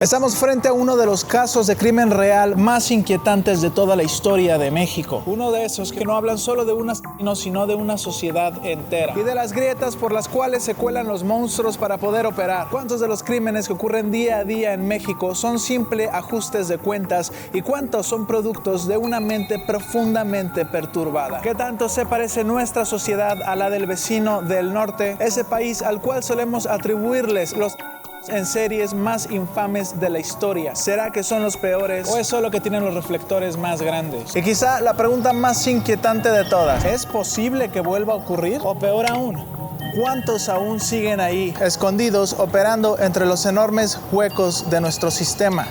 Estamos frente a uno de los casos de crimen real más inquietantes de toda la historia de México. Uno de esos que no hablan solo de un asesino, sino de una sociedad entera. Y de las grietas por las cuales se cuelan los monstruos para poder operar. ¿Cuántos de los crímenes que ocurren día a día en México son simple ajustes de cuentas? ¿Y cuántos son productos de una mente profundamente perturbada? ¿Qué tanto se parece nuestra sociedad a la del vecino del norte? Ese país al cual solemos atribuirles los en series más infames de la historia. ¿Será que son los peores o es solo que tienen los reflectores más grandes? Y quizá la pregunta más inquietante de todas: ¿es posible que vuelva a ocurrir? O peor aún, ¿cuántos aún siguen ahí, escondidos, operando entre los enormes huecos de nuestro sistema?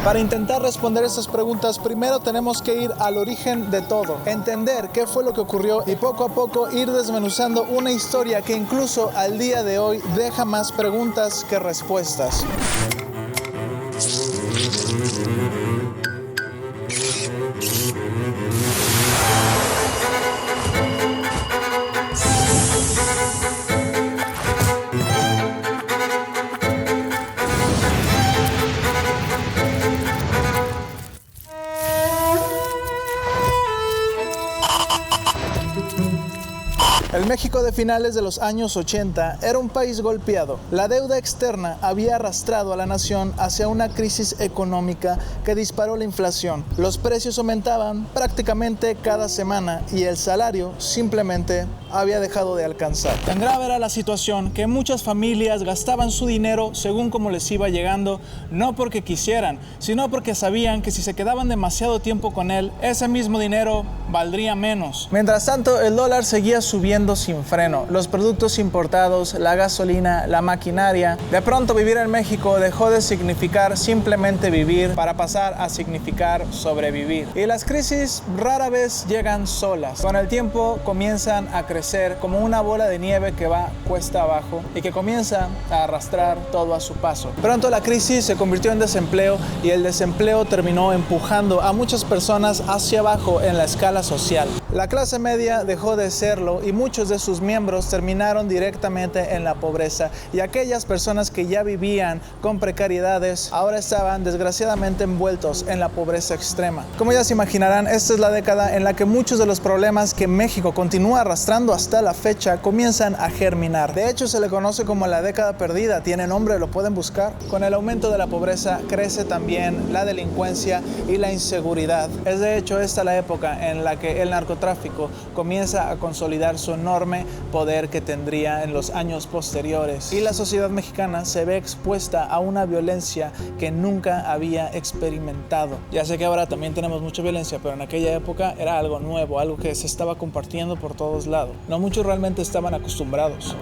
Para intentar responder estas preguntas, primero tenemos que ir al origen de todo, entender qué fue lo que ocurrió y poco a poco ir desmenuzando una historia que incluso al día de hoy deja más preguntas que respuestas. El México de finales de los años 80 era un país golpeado. La deuda externa había arrastrado a la nación hacia una crisis económica que disparó la inflación. Los precios aumentaban prácticamente cada semana y el salario simplemente había dejado de alcanzar. Tan grave era la situación que muchas familias gastaban su dinero según como les iba llegando, no porque quisieran, sino porque sabían que si se quedaban demasiado tiempo con él, ese mismo dinero valdría menos. Mientras tanto, el dólar seguía subiendo sin freno. Los productos importados, la gasolina, la maquinaria. De pronto, vivir en México dejó de significar simplemente vivir para pasar a significar sobrevivir. Y las crisis rara vez llegan solas. Con el tiempo comienzan a crecer como una bola de nieve que va cuesta abajo y que comienza a arrastrar todo a su paso. Pronto la crisis se convirtió en desempleo y el desempleo terminó empujando a muchas personas hacia abajo en la escala social. La clase media dejó de serlo y muchos de sus miembros terminaron directamente en la pobreza, y aquellas personas que ya vivían con precariedades ahora estaban desgraciadamente envueltos en la pobreza extrema. Como ya se imaginarán, esta es la década en la que muchos de los problemas que México continúa arrastrando hasta la fecha comienzan a germinar. De hecho, se le conoce como la década perdida. Tiene nombre, lo pueden buscar. Con el aumento de la pobreza crece también la delincuencia y la inseguridad. Es de hecho esta la época en la que el narcotráfico comienza a consolidar su enorme poder que tendría en los años posteriores. Y la sociedad mexicana se ve expuesta a una violencia que nunca había experimentado. Ya sé que ahora también tenemos mucha violencia, pero en aquella época era algo nuevo, algo que se estaba compartiendo por todos lados. No muchos realmente estaban acostumbrados.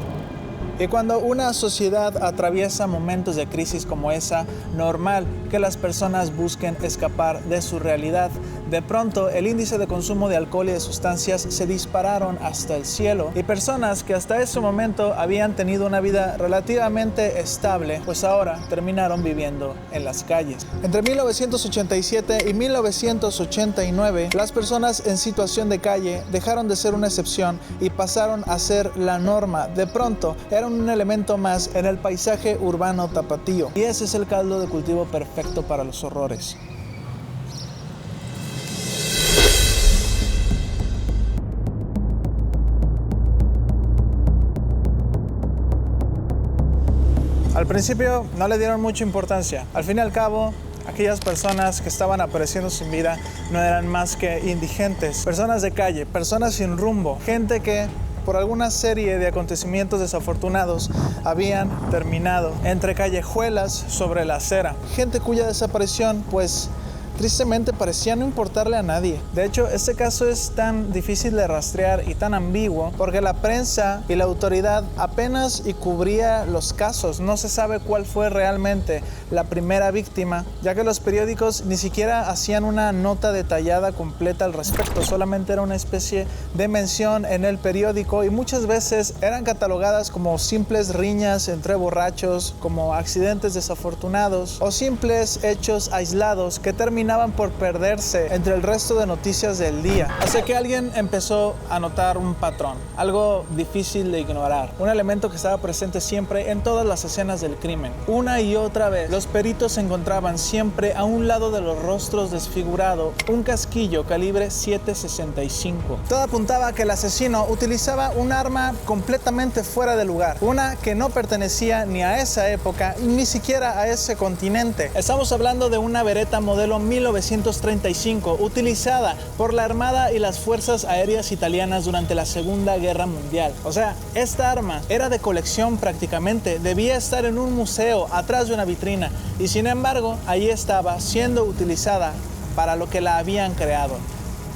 Y cuando una sociedad atraviesa momentos de crisis como esa, normal que las personas busquen escapar de su realidad. De pronto, el índice de consumo de alcohol y de sustancias se dispararon hasta el cielo, y personas que hasta ese momento habían tenido una vida relativamente estable, pues ahora terminaron viviendo en las calles. Entre 1987 y 1989, las personas en situación de calle dejaron de ser una excepción y pasaron a ser la norma. De pronto, eran un elemento más en el paisaje urbano tapatío, y ese es el caldo de cultivo perfecto para los horrores. Al principio no le dieron mucha importancia. Al fin y al cabo, aquellas personas que estaban apareciendo sin vida no eran más que indigentes, personas de calle, personas sin rumbo, gente que por alguna serie de acontecimientos desafortunados habían terminado entre callejuelas sobre la acera. Gente cuya desaparición, pues, tristemente parecía no importarle a nadie. De hecho, este caso es tan difícil de rastrear y tan ambiguo porque la prensa y la autoridad apenas y cubría los casos. No se sabe cuál fue realmente la primera víctima, ya que los periódicos ni siquiera hacían una nota detallada completa al respecto. Solamente era una especie de mención en el periódico, y muchas veces eran catalogadas como simples riñas entre borrachos, como accidentes desafortunados o simples hechos aislados que terminaron terminaban por perderse entre el resto de noticias del día. Hasta que alguien empezó a notar un patrón, algo difícil de ignorar, un elemento que estaba presente siempre en todas las escenas del crimen. Una y otra vez, los peritos encontraban siempre a un lado de los rostros desfigurados un casquillo calibre .765. Todo apuntaba a que el asesino utilizaba un arma completamente fuera de lugar, una que no pertenecía ni a esa época ni siquiera a ese continente. Estamos hablando de una Beretta modelo 1935 utilizada por la Armada y las Fuerzas Aéreas Italianas durante la Segunda Guerra Mundial. O sea, esta arma era de colección prácticamente, debía estar en un museo atrás de una vitrina y sin embargo ahí estaba siendo utilizada para lo que la habían creado: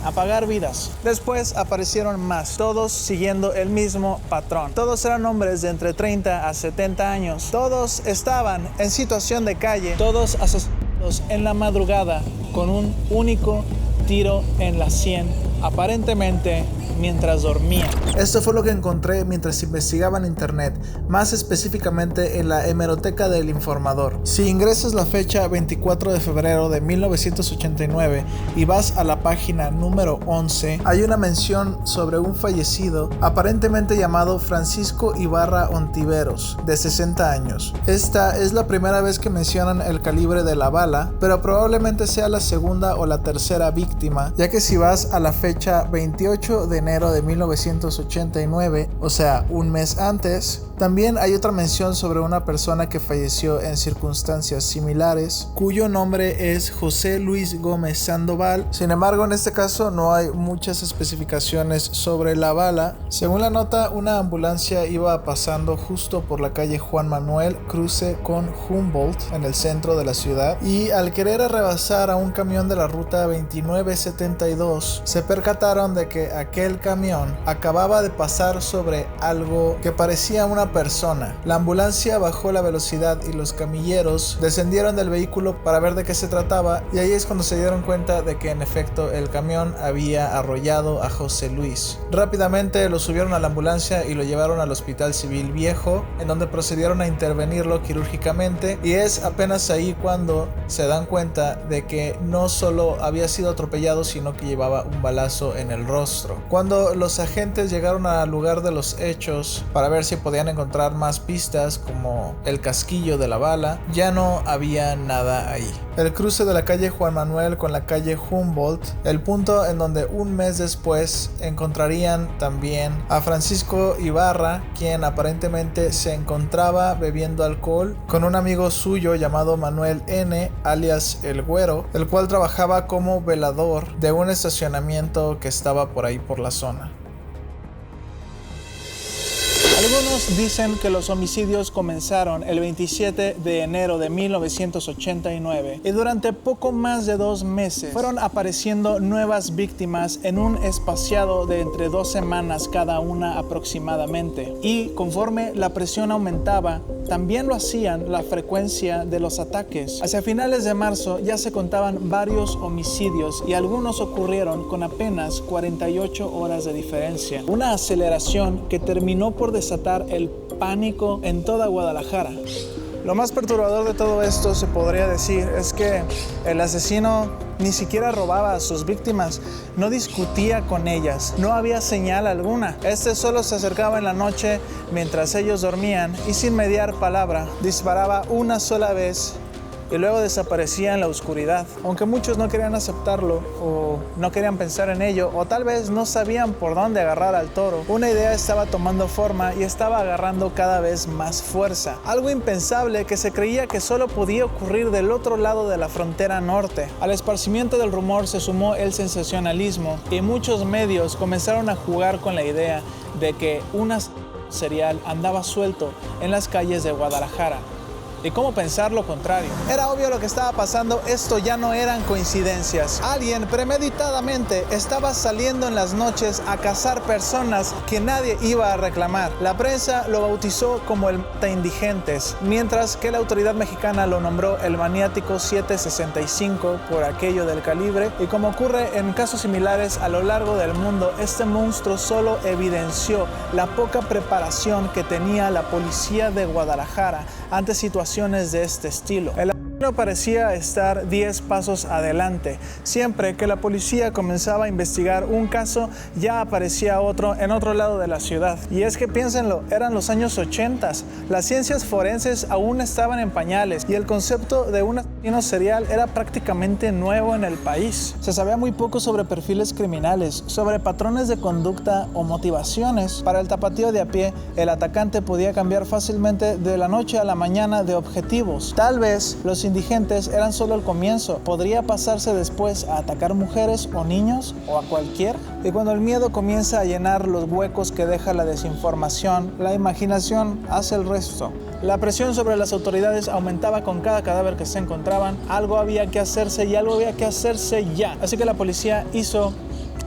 apagar vidas. Después aparecieron más, todos siguiendo el mismo patrón. Todos eran hombres de entre 30 a 70 años. Todos estaban en situación de calle, todos asesinados en la madrugada con un único tiro en la sien, aparentemente mientras dormían. Esto fue lo que encontré mientras investigaba en internet, más específicamente en la hemeroteca del Informador. Si ingresas la fecha 24 de febrero de 1989 y vas a la página número 11, hay una mención sobre un fallecido aparentemente llamado Francisco Ibarra Ontiveros, de 60 años. Esta es la primera vez que mencionan el calibre de la bala, pero probablemente sea la segunda o la tercera víctima, ya que si vas a la fecha 28 de enero de 1989, o sea, un mes antes, también hay otra mención sobre una persona que falleció en circunstancias similares, cuyo nombre es José Luis Gómez Sandoval. Sin embargo, en este caso no hay muchas especificaciones sobre la bala. Según la nota, una ambulancia iba pasando justo por la calle Juan Manuel, cruce con Humboldt, en el centro de la ciudad, y al querer rebasar a un camión de la ruta 2972, se percataron de que aquel camión acababa de pasar sobre algo que parecía una persona. La ambulancia bajó la velocidad y los camilleros descendieron del vehículo para ver de qué se trataba, y ahí es cuando se dieron cuenta de que en efecto el camión había arrollado a José Luis. Rápidamente lo subieron a la ambulancia y lo llevaron al Hospital Civil Viejo, en donde procedieron a intervenirlo quirúrgicamente, y es apenas ahí cuando se dan cuenta de que no solo había sido atropellado, sino que llevaba un balazo en el rostro. Cuando los agentes llegaron al lugar de los hechos para ver si podían encontrar más pistas como el casquillo de la bala, ya no había nada ahí. El cruce de la calle Juan Manuel con la calle Humboldt, el punto en donde un mes después encontrarían también a Francisco Ibarra, quien aparentemente se encontraba bebiendo alcohol con un amigo suyo llamado Manuel N., alias El Güero, el cual trabajaba como velador de un estacionamiento que estaba por ahí por la zona. Algunos dicen que los homicidios comenzaron el 27 de enero de 1989 y durante poco más de 2 meses fueron apareciendo nuevas víctimas en un espaciado de entre 2 semanas cada una aproximadamente. Y conforme la presión aumentaba, también lo hacían la frecuencia de los ataques. Hacia finales de marzo ya se contaban varios homicidios y algunos ocurrieron con apenas 48 horas de diferencia. Una aceleración que terminó por desatar el pánico en toda Guadalajara. Lo más perturbador de todo esto, se podría decir, es que el asesino ni siquiera robaba a sus víctimas, no discutía con ellas, no había señal alguna. Este solo se acercaba en la noche mientras ellos dormían y sin mediar palabra disparaba una sola vez y luego desaparecía en la oscuridad. Aunque muchos no querían aceptarlo o no querían pensar en ello, o tal vez no sabían por dónde agarrar al toro, una idea estaba tomando forma y estaba agarrando cada vez más fuerza. Algo impensable que se creía que solo podía ocurrir del otro lado de la frontera norte. Al esparcimiento del rumor se sumó el sensacionalismo y muchos medios comenzaron a jugar con la idea de que un asesino serial andaba suelto en las calles de Guadalajara. ¿Y cómo pensar lo contrario? Era obvio lo que estaba pasando, esto ya no eran coincidencias. Alguien premeditadamente estaba saliendo en las noches a cazar personas que nadie iba a reclamar. La prensa lo bautizó como el mata indigentes, mientras que la autoridad mexicana lo nombró el maniático 765 por aquello del calibre, y como ocurre en casos similares a lo largo del mundo, este monstruo solo evidenció la poca preparación que tenía la policía de Guadalajara ante situaciones de este estilo. El no parecía estar 10 pasos adelante. Siempre que la policía comenzaba a investigar un caso, ya aparecía otro en otro lado de la ciudad. Y es que piénsenlo, eran los años 80. Las ciencias forenses aún estaban en pañales y el concepto de un asesino serial era prácticamente nuevo en el país. Se sabía muy poco sobre perfiles criminales, sobre patrones de conducta o motivaciones. Para el tapatío de a pie, el atacante podía cambiar fácilmente de la noche a la mañana de objetivos. Tal vez los indigentes eran solo el comienzo. Podría pasarse después a atacar mujeres o niños o a cualquiera. Y cuando el miedo comienza a llenar los huecos que deja la desinformación, la imaginación hace el resto. La presión sobre las autoridades aumentaba con cada cadáver que se encontraban. Algo había que hacerse y algo había que hacerse ya. Así que la policía hizo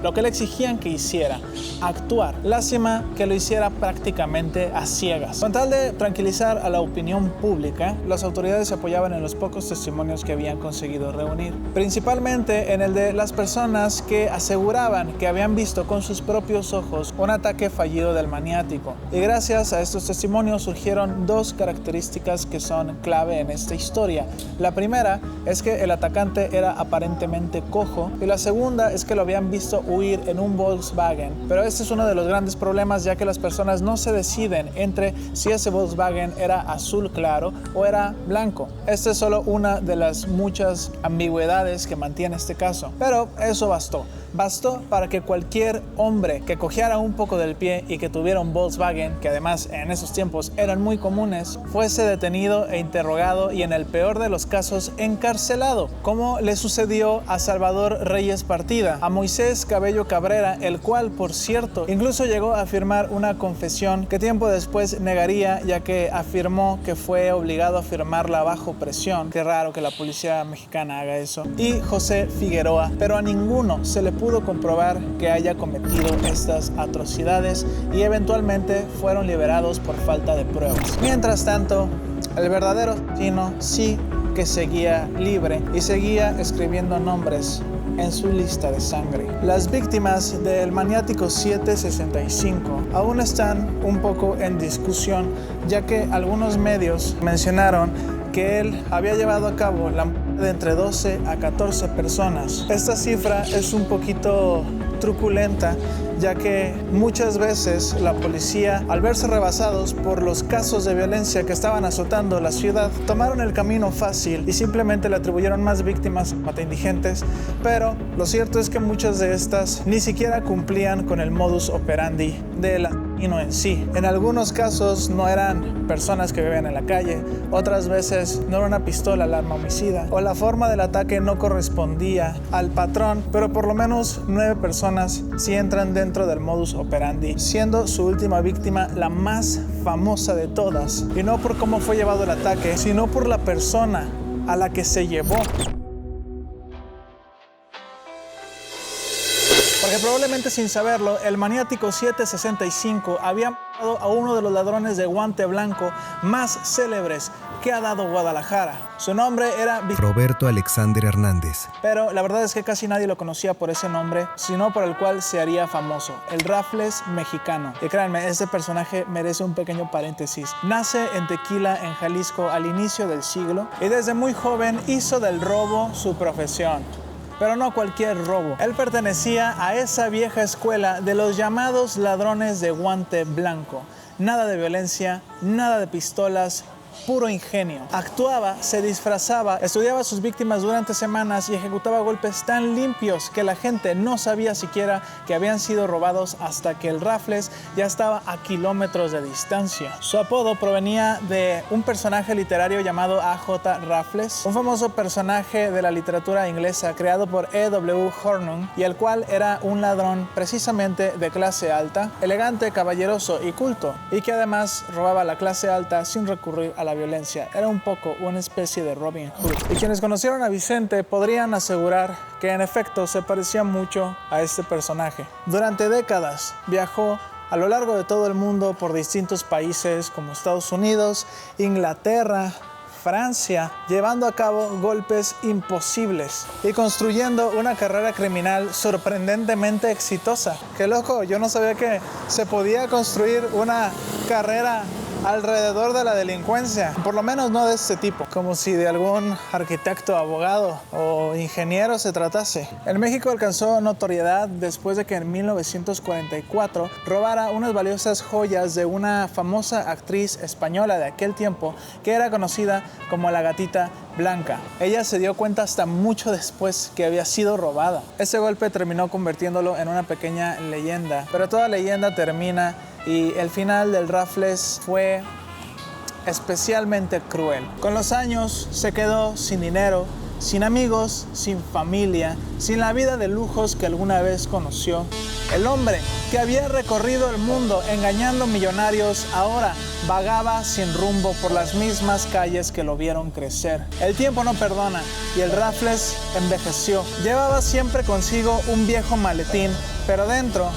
lo que le exigían que hiciera, actuar. Lástima que lo hiciera prácticamente a ciegas. Con tal de tranquilizar a la opinión pública, las autoridades se apoyaban en los pocos testimonios que habían conseguido reunir, principalmente en el de las personas que aseguraban que habían visto con sus propios ojos un ataque fallido del maniático. Y gracias a estos testimonios surgieron dos características que son clave en esta historia. La primera es que el atacante era aparentemente cojo y la segunda es que lo habían visto huir en un Volkswagen. Pero este es uno de los grandes problemas, ya que las personas no se deciden entre si ese Volkswagen era azul claro o era blanco. Esta es solo una de las muchas ambigüedades que mantiene este caso. Pero eso bastó. Bastó para que cualquier hombre que cojeara un poco del pie y que tuviera un Volkswagen, que además en esos tiempos eran muy comunes, fuese detenido e interrogado y en el peor de los casos encarcelado, como le sucedió a Salvador Reyes Partida, a Moisés Cabello Cabrera, el cual, por cierto, incluso llegó a firmar una confesión que tiempo después negaría, ya que afirmó que fue obligado a firmarla bajo presión. Qué raro que la policía mexicana haga eso. Y José Figueroa, pero a ninguno se le pudo comprobar que haya cometido estas atrocidades y eventualmente fueron liberados por falta de pruebas. Mientras tanto, el verdadero asesino sí que seguía libre y seguía escribiendo nombres en su lista de sangre. Las víctimas del maniático 765 aún están un poco en discusión, ya que algunos medios mencionaron que él había llevado a cabo la muerte de entre 12 a 14 personas. Esta cifra es un poquito truculenta, ya que muchas veces la policía, al verse rebasados por los casos de violencia que estaban azotando la ciudad, tomaron el camino fácil y simplemente le atribuyeron más víctimas a indigentes, pero lo cierto es que muchas de estas ni siquiera cumplían con el modus operandi del asesino en sí. En algunos casos no eran personas que vivían en la calle, otras veces no era una pistola el arma homicida, o la forma del ataque no correspondía al patrón, pero por lo menos 9 personas sí entran dentro del modus operandi, siendo su última víctima la más famosa de todas, y no por cómo fue llevado el ataque, sino por la persona a la que se llevó. Porque probablemente sin saberlo, el maniático 765 había matado a uno de los ladrones de guante blanco más célebres que ha dado Guadalajara. Su nombre era Roberto Alexander Hernández. Pero la verdad es que casi nadie lo conocía por ese nombre, sino por el cual se haría famoso, el Rafles mexicano. Y créanme, este personaje merece un pequeño paréntesis. Nace en Tequila, en Jalisco, al inicio del siglo, y desde muy joven hizo del robo su profesión. Pero no cualquier robo. Él pertenecía a esa vieja escuela de los llamados ladrones de guante blanco. Nada de violencia, nada de pistolas, puro ingenio. Actuaba, se disfrazaba, estudiaba a sus víctimas durante semanas y ejecutaba golpes tan limpios que la gente no sabía siquiera que habían sido robados hasta que el Rafles ya estaba a kilómetros de distancia. Su apodo provenía de un personaje literario llamado A.J. Raffles, un famoso personaje de la literatura inglesa creado por E.W. Hornung, y el cual era un ladrón precisamente de clase alta, elegante, caballeroso y culto, y que además robaba a la clase alta sin recurrir a la violencia. Era un poco una especie de Robin Hood. Y quienes conocieron a Vicente podrían asegurar que en efecto se parecía mucho a este personaje. Durante décadas viajó a lo largo de todo el mundo por distintos países como Estados Unidos, Inglaterra, Francia, llevando a cabo golpes imposibles y construyendo una carrera criminal sorprendentemente exitosa. ¡Qué loco! Yo no sabía que se podía construir una carrera alrededor de la delincuencia, por lo menos no de este tipo, como si de algún arquitecto, abogado o ingeniero se tratase. En México alcanzó notoriedad después de que en 1944 robara unas valiosas joyas de una famosa actriz española de aquel tiempo que era conocida como la Gatita Blanca. Ella se dio cuenta hasta mucho después que había sido robada. Ese golpe terminó convirtiéndolo en una pequeña leyenda, pero toda leyenda termina y el final del Raffles fue especialmente cruel. Con los años se quedó sin dinero, sin amigos, sin familia, sin la vida de lujos que alguna vez conoció. El hombre que había recorrido el mundo engañando millonarios ahora vagaba sin rumbo por las mismas calles que lo vieron crecer. El tiempo no perdona y el Raffles envejeció. Llevaba siempre consigo un viejo maletín, pero dentro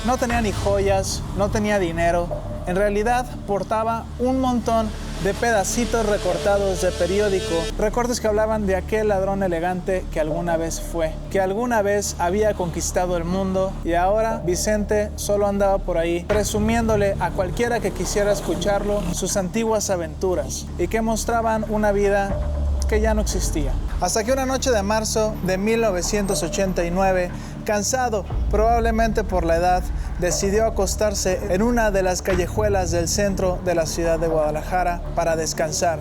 no tenía ni joyas, no tenía dinero. En realidad portaba un montón de pedacitos recortados de periódico, recortes que hablaban de aquel ladrón elegante que alguna vez fue, que alguna vez había conquistado el mundo y ahora Vicente solo andaba por ahí presumiéndole a cualquiera que quisiera escucharlo sus antiguas aventuras y que mostraban una vida que ya no existía. Hasta que una noche de marzo de 1989, cansado probablemente por la edad, decidió acostarse en una de las callejuelas del centro de la ciudad de Guadalajara para descansar.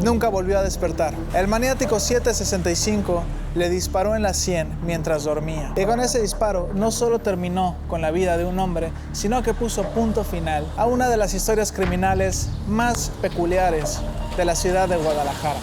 Nunca volvió a despertar. El maniático 765 le disparó en la sien mientras dormía. Y con ese disparo no solo terminó con la vida de un hombre, sino que puso punto final a una de las historias criminales más peculiares de la ciudad de Guadalajara.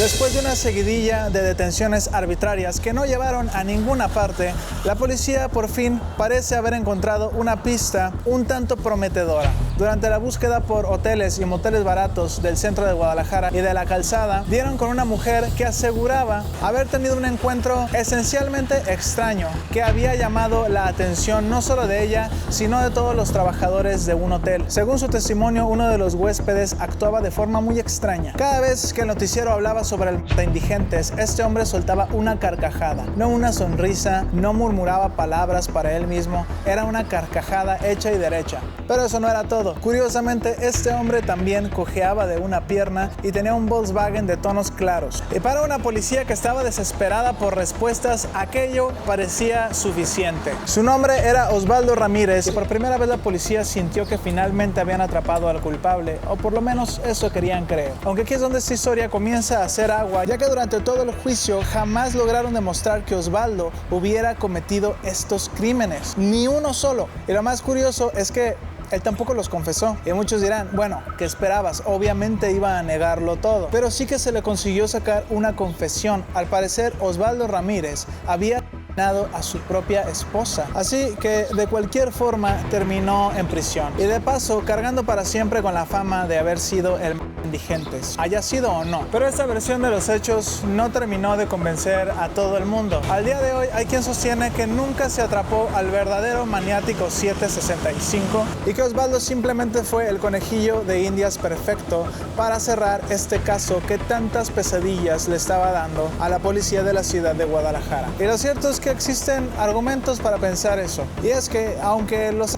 Después de una seguidilla de detenciones arbitrarias que no llevaron a ninguna parte, la policía por fin parece haber encontrado una pista un tanto prometedora. Durante la búsqueda por hoteles y moteles baratos del centro de Guadalajara y de la Calzada, dieron con una mujer que aseguraba haber tenido un encuentro esencialmente extraño que había llamado la atención no solo de ella, sino de todos los trabajadores de un hotel. Según su testimonio, uno de los huéspedes actuaba de forma muy extraña. Cada vez que el noticiero hablaba sobre el de indigentes, este hombre soltaba una carcajada, no una sonrisa, no murmuraba palabras para él mismo, era una carcajada hecha y derecha. Pero eso no era todo. Curiosamente, este hombre también cojeaba de una pierna y tenía un Volkswagen de tonos claros. Y para una policía que estaba desesperada por respuestas, aquello parecía suficiente. Su nombre era Osvaldo Ramírez y por primera vez la policía sintió que finalmente habían atrapado al culpable, o por lo menos eso querían creer. Aunque aquí es donde esta historia comienza a hacer agua, ya que durante todo el juicio jamás lograron demostrar que Osvaldo hubiera cometido estos crímenes, ni uno solo. Y lo más curioso es que él tampoco los confesó. Y muchos dirán, bueno, ¿qué esperabas? Obviamente iba a negarlo todo. Pero sí que se le consiguió sacar una confesión. Al parecer, Osvaldo Ramírez había asesinado a su propia esposa. Así que de cualquier forma terminó en prisión. Y de paso, cargando para siempre con la fama de haber sido el indigentes, haya sido o no. Pero esta versión de los hechos no terminó de convencer a todo el mundo. Al día de hoy hay quien sostiene que nunca se atrapó al verdadero maniático 765 y que Osvaldo simplemente fue el conejillo de indias perfecto para cerrar este caso que tantas pesadillas le estaba dando a la policía de la ciudad de Guadalajara. Y lo cierto es que existen argumentos para pensar eso. Y es que aunque los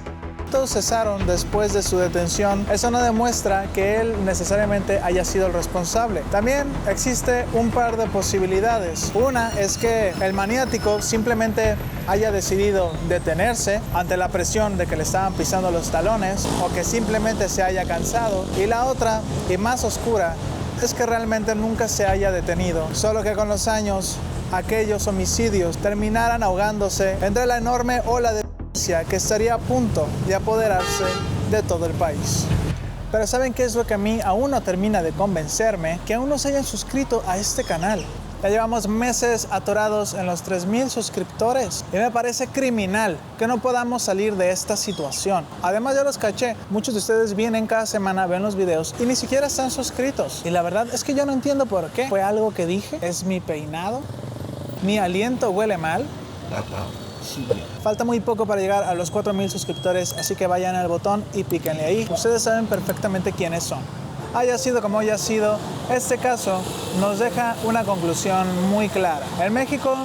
cesaron después de su detención, eso no demuestra que él necesariamente haya sido el responsable. También existe un par de posibilidades. Una es que el maniático simplemente haya decidido detenerse ante la presión de que le estaban pisando los talones, o que simplemente se haya cansado. Y la otra, y más oscura, es que realmente nunca se haya detenido, solo que con los años aquellos homicidios terminaran ahogándose entre la enorme ola de que estaría a punto de apoderarse de todo el país. Pero ¿saben qué es lo que a mí aún no termina de convencerme? Que aún no se hayan suscrito a este canal. Ya llevamos meses atorados en los 3,000 suscriptores y me parece criminal que no podamos salir de esta situación. Además, ya los caché, muchos de ustedes vienen cada semana, ven los videos y ni siquiera están suscritos. Y la verdad es que yo no entiendo por qué. ¿Fue algo que dije? ¿Es mi peinado? ¿Mi aliento huele mal? Falta muy poco para llegar a los 4,000 suscriptores, así que vayan al botón y píquenle ahí. Ustedes saben perfectamente quiénes son. haya sido como haya sido, este caso nos deja una conclusión muy clara. En México,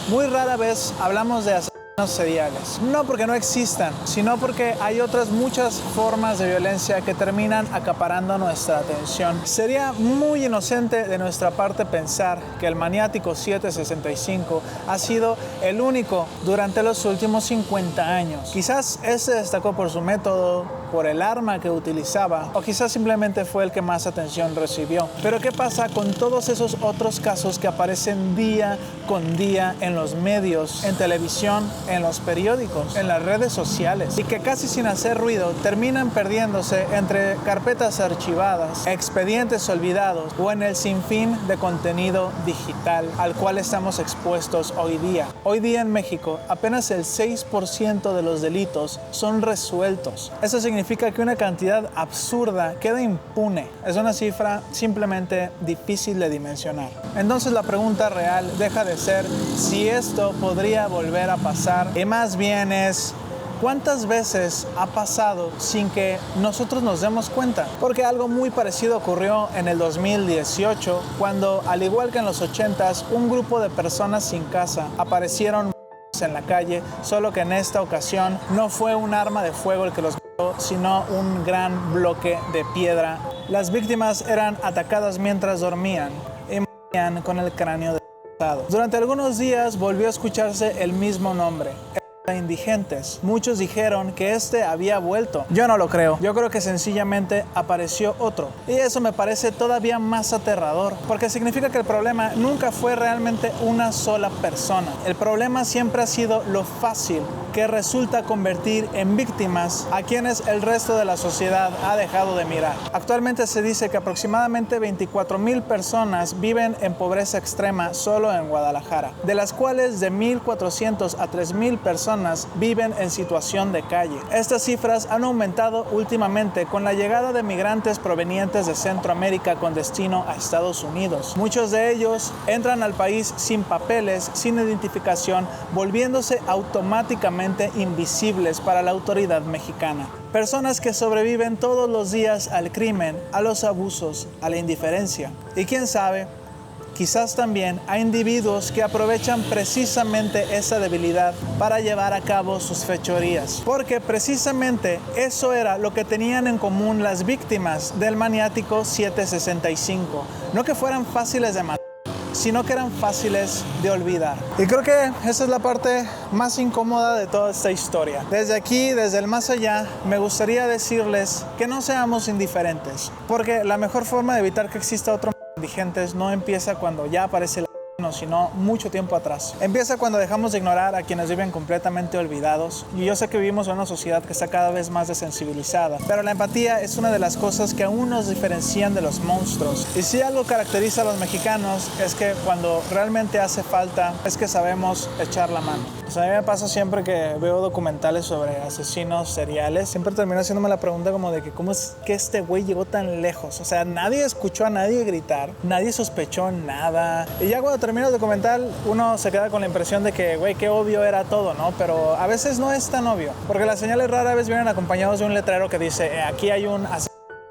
muy rara vez hablamos de asesinos seriales. No porque no existan, sino porque hay otras muchas formas de violencia que terminan acaparando nuestra atención. Sería muy inocente de nuestra parte pensar que el maniático 765 ha sido el único durante los últimos 50 años. Quizás se destacó por su método, por el arma que utilizaba, o quizás simplemente fue el que más atención recibió. Pero ¿qué pasa con todos esos otros casos que aparecen día con día en los medios, en televisión, en los periódicos, en las redes sociales, y que casi sin hacer ruido terminan perdiéndose entre carpetas archivadas, expedientes olvidados o en el sinfín de contenido digital al cual estamos expuestos hoy día? Hoy día en México apenas el 6% de los delitos son resueltos. Eso significa que una cantidad absurda queda impune. Es una cifra simplemente difícil de dimensionar. Entonces la pregunta real deja de ser si esto podría volver a pasar y más bien es ¿cuántas veces ha pasado sin que nosotros nos demos cuenta? Porque algo muy parecido ocurrió en el 2018 cuando, al igual que en los 80s, un grupo de personas sin casa aparecieron en la calle, solo que en esta ocasión no fue un arma de fuego el que los mató, sino un gran bloque de piedra. Las víctimas eran atacadas mientras dormían y morían con el cráneo destrozado. Durante algunos días volvió a escucharse el mismo nombre: indigentes. Muchos dijeron que este había vuelto. Yo no lo creo. Yo creo que sencillamente apareció otro. Y eso me parece todavía más aterrador, porque significa que el problema nunca fue realmente una sola persona. El problema siempre ha sido lo fácil que resulta convertir en víctimas a quienes el resto de la sociedad ha dejado de mirar. Actualmente se dice que aproximadamente 24,000 personas viven en pobreza extrema solo en Guadalajara, de las cuales de 1,400 a 3,000 personas viven en situación de calle. Estas cifras han aumentado últimamente con la llegada de migrantes provenientes de Centroamérica con destino a Estados Unidos. Muchos de ellos entran al país sin papeles, sin identificación, volviéndose automáticamente invisibles para la autoridad mexicana. Personas que sobreviven todos los días al crimen, a los abusos, a la indiferencia. Y quién sabe, quizás también hay individuos que aprovechan precisamente esa debilidad para llevar a cabo sus fechorías. Porque precisamente eso era lo que tenían en común las víctimas del maniático 765. No que fueran fáciles de matar, sino que eran fáciles de olvidar. Y creo que esa es la parte más incómoda de toda esta historia. Desde aquí, desde el más allá, me gustaría decirles que no seamos indiferentes, porque la mejor forma de evitar que exista otro indigentes no empieza cuando ya aparece el sino mucho tiempo atrás. Empieza cuando dejamos de ignorar a quienes viven completamente olvidados. Y yo sé que vivimos en una sociedad que está cada vez más desensibilizada, pero la empatía es una de las cosas que aún nos diferencian de los monstruos. Y si algo caracteriza a los mexicanos es que cuando realmente hace falta es que sabemos echar la mano. Pues a mí me pasa siempre que veo documentales sobre asesinos seriales, siempre termino haciéndome la pregunta como de que cómo es que este güey llegó tan lejos. O sea, nadie escuchó a nadie gritar, nadie sospechó nada. Y ya cuando termina el documental, uno se queda con la impresión de que, güey, qué obvio era todo, ¿no? Pero a veces no es tan obvio, porque las señales rara vez vienen acompañados de un letrero que dice, aquí hay un asesino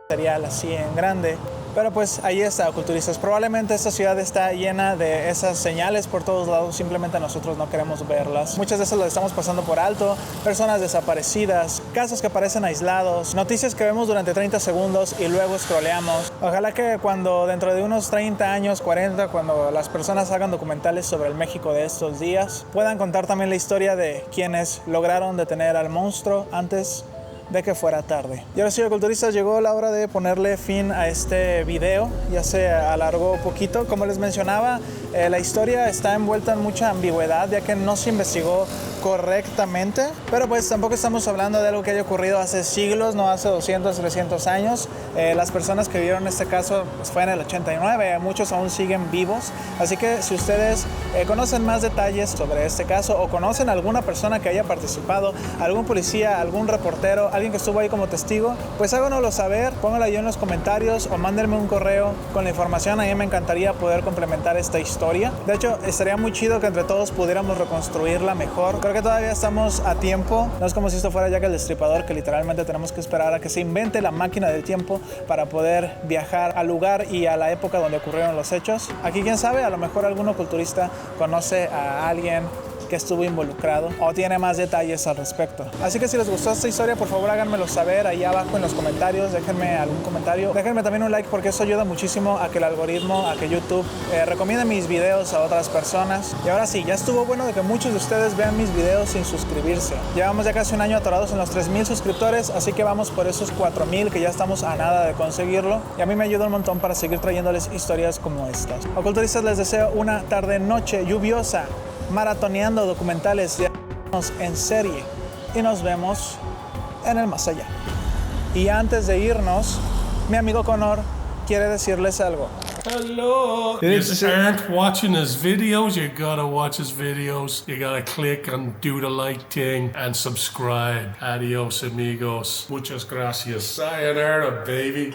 serial así en grande. Pero pues ahí está, culturistas. Probablemente esta ciudad está llena de esas señales por todos lados, simplemente nosotros no queremos verlas. Muchas de esas las estamos pasando por alto, personas desaparecidas, casos que aparecen aislados, noticias que vemos durante 30 segundos y luego scrolleamos. Ojalá que cuando dentro de unos 30 años, 40, cuando las personas hagan documentales sobre el México de estos días, puedan contar también la historia de quienes lograron detener al monstruo antes de que fuera tarde. Y ahora sí, culturistas, llegó la hora de ponerle fin a este video. Ya se alargó un poquito. Como les mencionaba, la historia está envuelta en mucha ambigüedad, ya que no se investigó correctamente, pero pues tampoco estamos hablando de algo que haya ocurrido hace siglos, no hace 200, 300 años. Las personas que vieron este caso pues fue en el 89, muchos aún siguen vivos, así que si ustedes conocen más detalles sobre este caso o conocen a alguna persona que haya participado, algún policía, algún reportero, alguien que estuvo ahí como testigo, pues háganoslo saber, pónganlo ahí en los comentarios o mándenme un correo con la información. A mí me encantaría poder complementar esta historia. De hecho, estaría muy chido que entre todos pudiéramos reconstruirla mejor. Creo que que todavía estamos a tiempo. No es como si esto fuera Jack el Destripador, que literalmente tenemos que esperar a que se invente la máquina del tiempo para poder viajar al lugar y a la época donde ocurrieron los hechos. Aquí, quién sabe, a lo mejor algún oculturista conoce a alguien que estuvo involucrado o tiene más detalles al respecto. Así que si les gustó esta historia, por favor háganmelo saber ahí abajo en los comentarios, déjenme algún comentario, déjenme también un like porque eso ayuda muchísimo a que el algoritmo, a que YouTube recomiende mis videos a otras personas. Y ahora sí, ya estuvo bueno de que muchos de ustedes vean mis videos sin suscribirse. Llevamos ya casi un año atorados en los 3,000 suscriptores, así que vamos por esos 4,000 que ya estamos a nada de conseguirlo, y a mí me ayuda un montón para seguir trayéndoles historias como estas. Oculturistas, les deseo una tarde-noche lluviosa, maratoneando documentales en serie, y nos vemos en el más allá. Y antes de irnos, mi amigo Connor quiere decirles algo. Hello. You aren't watching his videos, you gotta watch his videos. You gotta click and do the like thing and subscribe. Adios, amigos. Muchas gracias. Sayonara, baby.